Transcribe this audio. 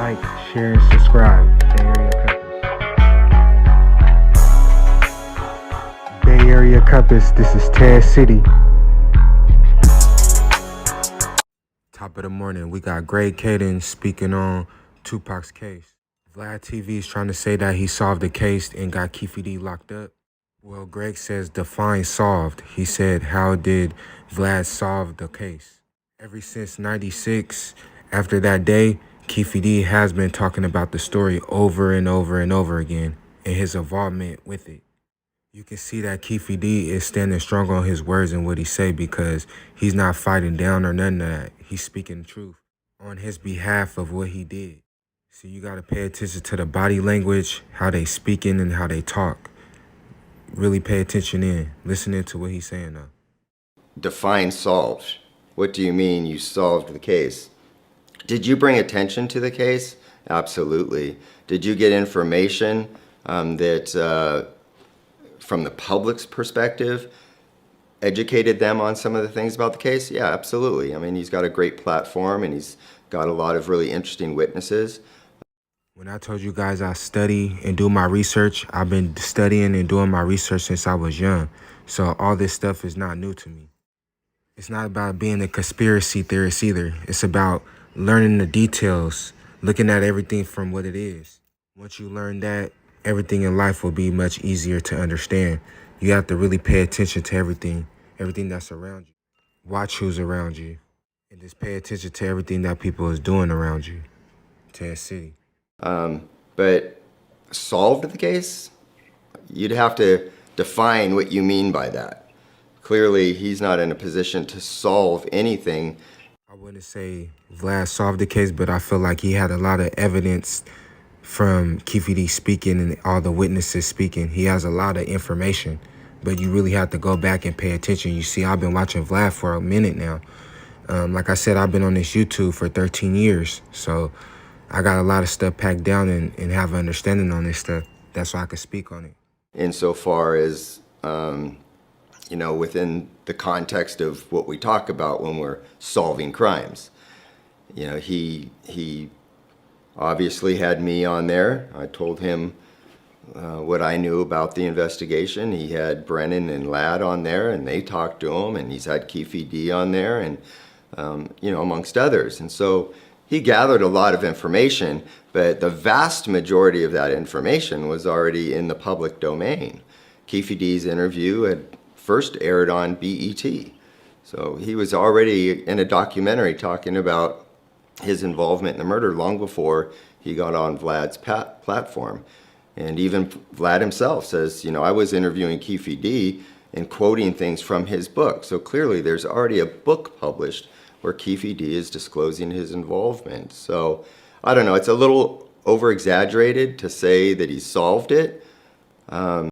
like, share, and subscribe. Bay Area Compass, this is Taz City. Top of the morning, we got Greg Kanding speaking on Tupac's case. Vlad TV is trying to say that he solved the case and got Keefe D locked up. Well, Greg says define solved. He said, how did Vlad solve the case? Ever since 96, after that day, Keefe D has been talking about the story over and over and over again and his involvement with it. You can see that Keefe D is standing strong on his words and what he say because he's not fighting down or none of that. He's speaking the truth on his behalf of what he did. So you got to pay attention to the body language, how they speaking and how they talk. Really pay attention in, listening to what he's saying now. Define solved. What do you mean you solved the case? Did you bring attention to the case? Absolutely. Did you get information that, from the public's perspective, educated them on some of the things about the case? Yeah, absolutely. I mean, he's got a great platform and he's got a lot of really interesting witnesses. When I told you guys I study and do my research, I've been studying and doing my research since I was young. So all this stuff is not new to me. It's not about being a conspiracy theorist either. It's about learning the details, looking at everything from what it is. Once you learn that, everything in life will be much easier to understand. You have to really pay attention to everything that's around you. Watch who's around you. And just pay attention to everything that people is doing around you. Taz City. But solved the case? You'd have to define what you mean by that. Clearly, he's not in a position to solve anything. I wouldn't say Vlad solved the case, but I feel like he had a lot of evidence from Keefe D speaking and all the witnesses speaking. He has a lot of information, but you really have to go back and pay attention. You see, I've been watching Vlad for a minute now. Like I said, I've been on this YouTube for 13 years, so I got a lot of stuff packed down and have an understanding on this stuff. That's why I could speak on it. Insofar as, within the context of what we talk about when we're solving crimes. He obviously had me on there. I told him what I knew about the investigation. He had Brennan and Ladd on there, and they talked to him, and he's had Keefe D on there, and, amongst others. And so he gathered a lot of information, but the vast majority of that information was already in the public domain. Keefe D's interview had first aired on BET. So he was already in a documentary talking about his involvement in the murder long before he got on Vlad's platform. And even Vlad himself says, I was interviewing Keefe D and quoting things from his book. So clearly there's already a book published where Keefe D is disclosing his involvement. So I don't know, it's a little over-exaggerated to say that he solved it.